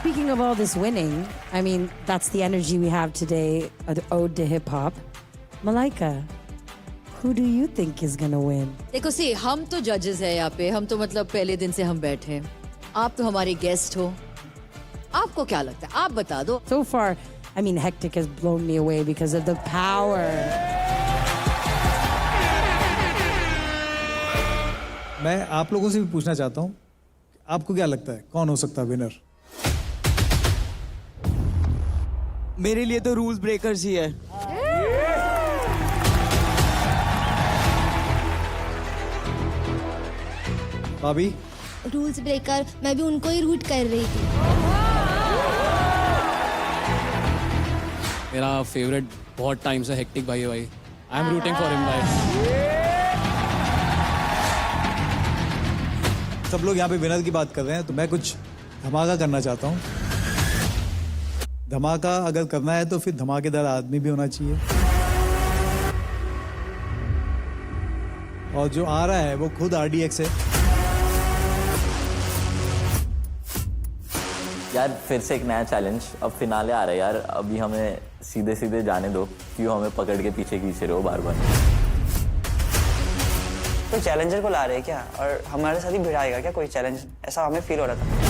speaking of all this winning, I mean, that's the energy we have today, an ode to hip hop. Malaika, who do you think is gonna win? देखो सी हम तो जजेस है यहाँ पे, हम तो मतलब पहले दिन से हम बैठे हैं, आप तो हमारे गेस्ट हो, आपको क्या लगता है, आप बता दो. So far, I mean, Hectic has blown me away because of the power. मैं आप लोगों से भी पूछना चाहता हूँ, आपको क्या लगता है कौन हो सकता है विनर? मेरे लिए तो रूल्स ब्रेकर्स ही है. भाभी? रूल्स ब्रेकर, मैं भी उनको ही रूट कर रही थी. मेरा फेवरेट बहुत टाइम से हेक्टिक भाई है भाई. I am rooting for him भाई. सब लोग यहाँ पे विनर की बात कर रहे हैं तो मैं कुछ धमाका करना चाहता हूँ. धमाका अगर करना है तो फिर धमाकेदार आदमी भी होना चाहिए. और जो आ रहा है वो खुद RDX है. यार फिर से एक नया चैलेंज. अब फिनाले आ रहा है यार, अभी हमें सीधे सीधे जाने दो. क्यों हमें पकड़ के पीछे खींच रहे हो बार बार? तो चैलेंजर को ला रहे हैं क्या, और हमारे साथ ही भिड़ाएगा क्या कोई चैलेंज, ऐसा हमें फील हो रहा था.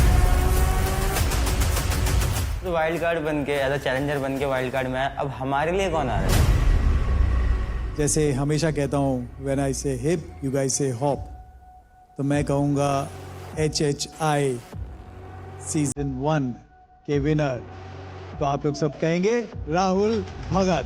तो वाइल्ड कार्ड बन के एज अ चैलेंजर बन के वाइल्ड कार्ड में आया, अब हमारे लिए कौन आ रहा है? जैसे हमेशा कहता हूँ व्हेन आई से हिप यू गाइस से हॉप, तो मैं कहूँगा HHI सीजन 1 के विनर तो आप लोग सब कहेंगे राहुल भगत.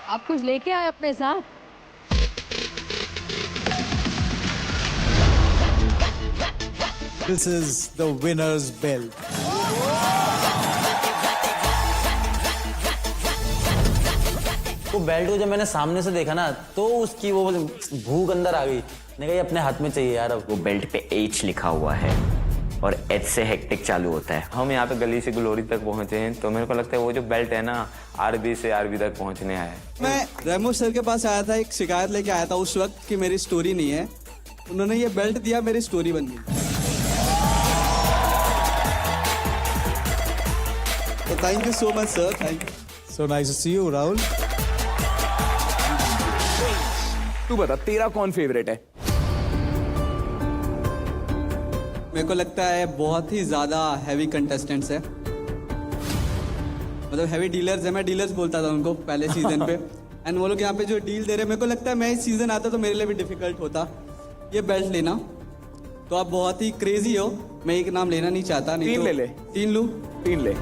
आप कुछ लेके आए अपने साथ? This is the winner's belt. वो बेल्ट को जब मैंने सामने से देखा ना तो उसकी वो भूख अंदर आ गई. मैंने कहा अपने हाथ में चाहिए यार. अब वो बेल्ट पे H लिखा हुआ है और H से हेक्टिक चालू होता है. हम यहाँ पे गली से ग्लोरी तक पहुंचे हैं तो मेरे को लगता है वो जो बेल्ट है ना RB से RB तक पहुंचने आया है. मैं रेमो सर के पास आया था, एक शिकायत लेके आया था उस वक्त कि मेरी स्टोरी नहीं है. उन्होंने ये बेल्ट दिया, मेरी स्टोरी बन गई. तो thank you so much sir. Thank you. So nice to see you, Rahul. तू बता तेरा कौन फेवरेट है? मेरे को लगता है बहुत ही ज्यादा हैवी कंटेस्टेंट्स है, मतलब हैवी डीलर्स है. मैं डीलर्स बोलता था उनको पहले सीजन पे. एंड वो लोग यहाँ पे जो डील दे रहे हैं, मेरे को लगता है मैं इस सीजन आता तो मेरे लिए भी डिफिकल्ट होता ये बेल्ट लेना. तो आप बहुत ही क्रेजी हो. मैं एक नाम लेना नहीं चाहता. नहीं 3 तो ले ले. 3 लूं? 3 ले.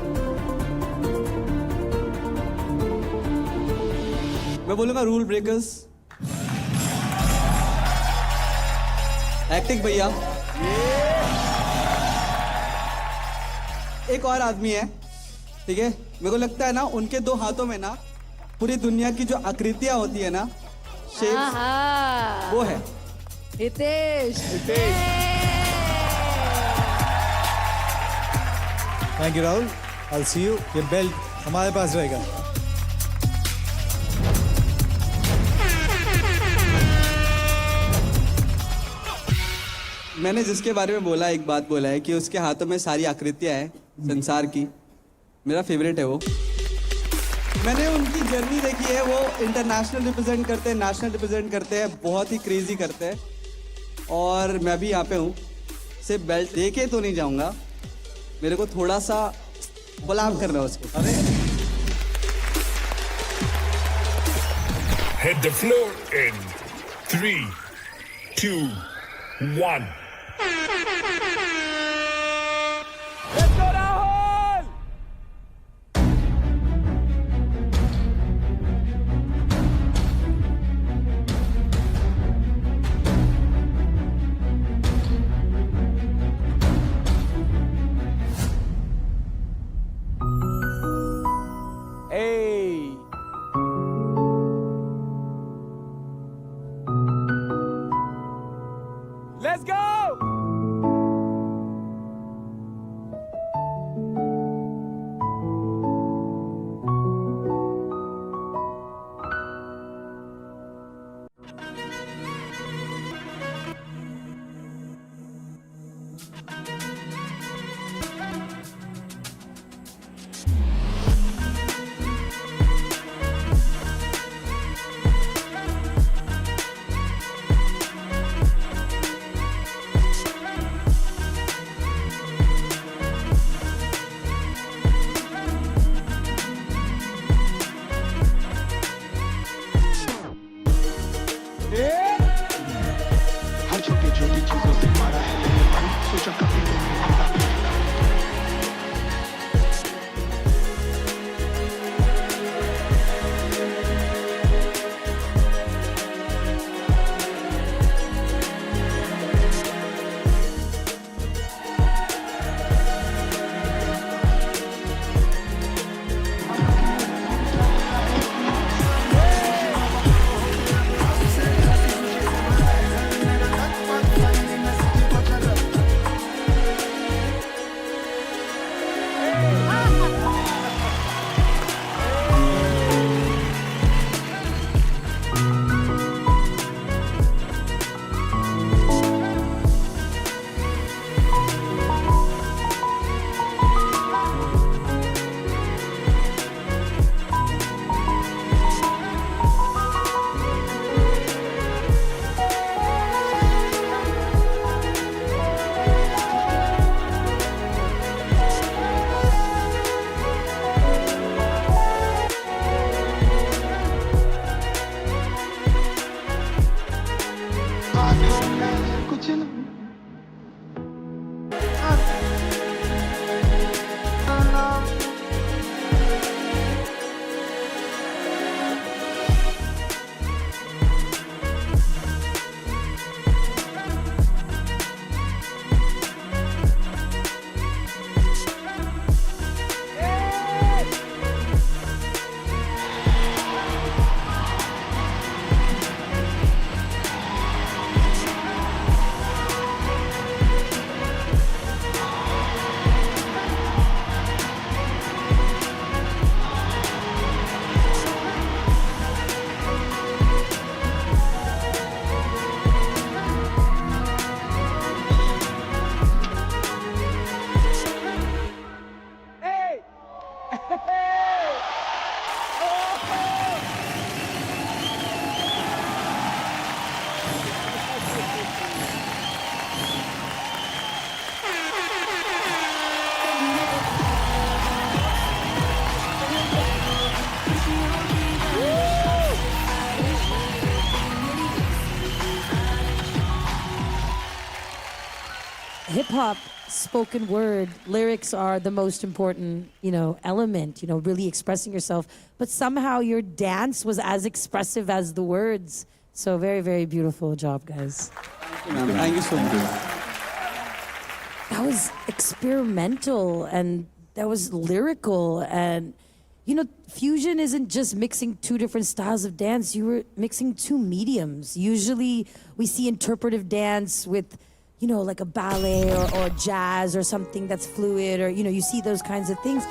मैं बोलूंगा रूल ब्रेकर्स, हेक्टिक भैया, एक और आदमी है. ठीक है, मेरे को लगता है ना उनके 2 हाथों में ना पूरी दुनिया की जो आकृतियां होती है ना, शेप्स, वो है Hitesh. Thank you Rahul. I'll see you. ये बेल्ट हमारे पास रहेगा. मैंने जिसके बारे में बोला, एक बात बोला है कि उसके हाथों में सारी आकृतियां हैं संसार की. मेरा फेवरेट है वो. मैंने उनकी जर्नी देखी है. वो इंटरनेशनल रिप्रेजेंट करते हैं, नेशनल रिप्रेजेंट करते हैं, बहुत ही क्रेजी करते हैं. और मैं भी यहाँ पे हूँ. सिर्फ बेल्ट देके तो नहीं जाऊँगा, मेरे को थोड़ा सा गुलाम करना है उसको. अरे Hit the floor in 3, 2, 1. hip hop, spoken word, lyrics are the most important, element, really expressing yourself. But somehow your dance was as expressive as the words. So very, very beautiful job, guys. Thank you so much. That was experimental and that was lyrical. And, fusion isn't just mixing two different styles of dance. You were mixing two mediums. Usually we see interpretive dance with, like a ballet or jazz or something that's fluid or, you see those kinds of things.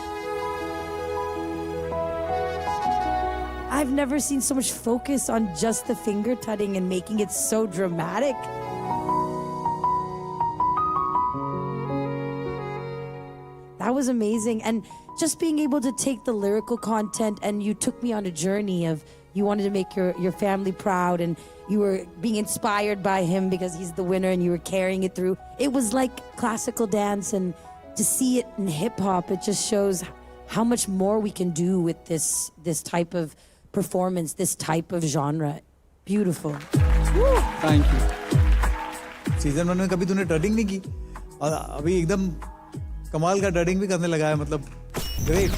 I've never seen so much focus on just the finger tutting and making it so dramatic. That was amazing. And just being able to take the lyrical content and you took me on a journey of you wanted to make your family proud and you were being inspired by him because he's the winner and you were carrying it through. It was like classical dance, and to see it in hip hop, it just shows how much more we can do with this type of performance, this type of genre. Beautiful. Thank you. Season 1 में कभी तूने turning नहीं की और अभी एकदम कमाल का टर्निंग भी करने लगा है, मतलब ग्रेट।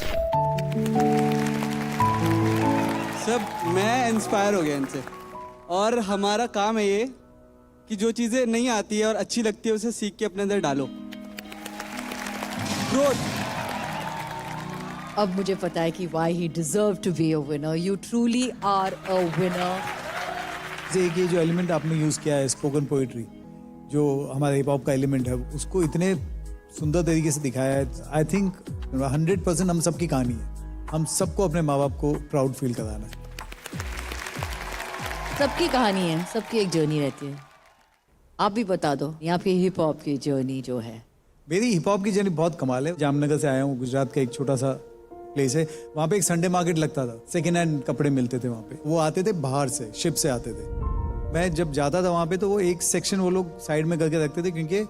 सब मैं इंस्पायर हो गया इनसे और हमारा काम है ये कि जो चीजें नहीं आती है और अच्छी लगती है उसे सीख के अपने अंदर डालो। ग्रोथ। अब मुझे पता है कि why he deserved to be a winner. You truly are a winner. एक ये जो एलिमेंट आपने यूज किया है स्पोकन पोएट्री, जो हमारे हिप हॉप का एलिमेंट है, उसको इतने सुंदर तरीके से दिखाया है। आई थिंक 100% हम सबकी कहानी है। हम सबको अपने माँ बाप को प्राउड फील कराना है। सबकी कहानी है, सबकी एक जर्नी रहती है। आप भी बता दो यहाँ पे हिप हॉप की जर्नी जो है। मेरी हिप हॉप की जर्नी बहुत कमाल है। जामनगर से आया हूँ, गुजरात का एक छोटा सा प्लेस है। वहाँ पे एक संडे मार्केट लगता था, सेकेंड हैंड कपड़े मिलते थे वहाँ पे। वो आते थे बाहर से, शिप से आते थे। मैं जब जाता था वहाँ पे तो वो एक सेक्शन वो लोग साइड में करके रखते थे क्योंकि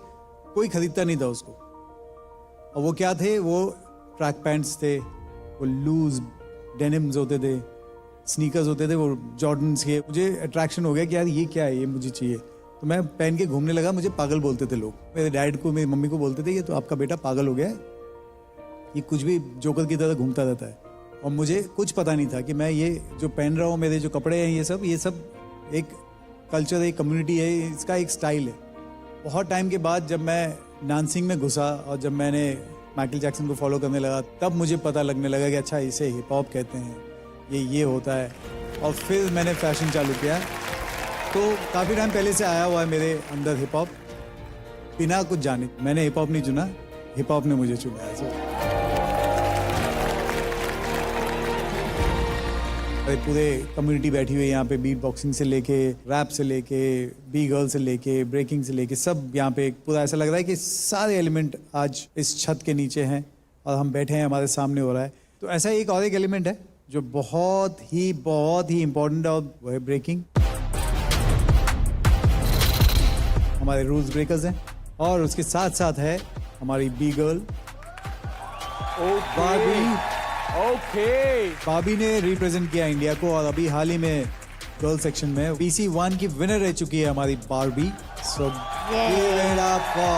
कोई खरीदता नहीं था उसको। और वो क्या थे, वो ट्रैक पैंट्स थे, वो लूज डेनिम्स होते थे, स्नीकर्स होते थे, वो जॉर्डन्स के। मुझे अट्रैक्शन हो गया कि यार ये क्या है, ये मुझे चाहिए। तो मैं पहन के घूमने लगा। मुझे पागल बोलते थे लोग, मेरे डैड को, मेरी मम्मी को बोलते थे ये तो आपका बेटा पागल हो गया है, ये कुछ भी जोकर की तरह घूमता रहता है। और मुझे कुछ पता नहीं था कि मैं ये जो पहन रहा हूँ, मेरे जो कपड़े हैं, ये सब एक कल्चर है, एक कम्युनिटी है, इसका एक स्टाइल है। बहुत टाइम के बाद जब मैं डांसिंग में घुसा और जब मैंने माइकल जैक्सन को फॉलो करने लगा, तब मुझे पता लगने लगा कि अच्छा इसे हिप हॉप कहते हैं, ये होता है। और फिर मैंने फैशन चालू किया। तो काफ़ी टाइम पहले से आया हुआ है मेरे अंदर हिप हॉप, बिना कुछ जाने। मैंने हिप हॉप नहीं चुना, हिप हॉप ने मुझे चुना है। पूरे कम्युनिटी बैठी हुई है यहाँ पे, बीट बॉक्सिंग से लेके, रैप से लेके, बी गर्ल से लेके, ब्रेकिंग से लेके, सब यहाँ पे पूरा ऐसा लग रहा है कि सारे एलिमेंट आज इस छत के नीचे हैं और हम बैठे हैं, हमारे सामने हो रहा है। तो ऐसा एक और एक एलिमेंट है जो बहुत ही इम्पोर्टेंट है, और वो है ब्रेकिंग। हमारे रूल्स ब्रेकर्स हैं और उसके साथ साथ है हमारी बी गर्ल बाबी ने रिप्रेजेंट किया इंडिया को, और अभी हाल ही में गर्ल सेक्शन में PC1 की विनर रह चुकी है हमारी Barbie. So give it up for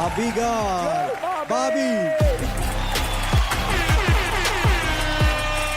Abigail, Barbie।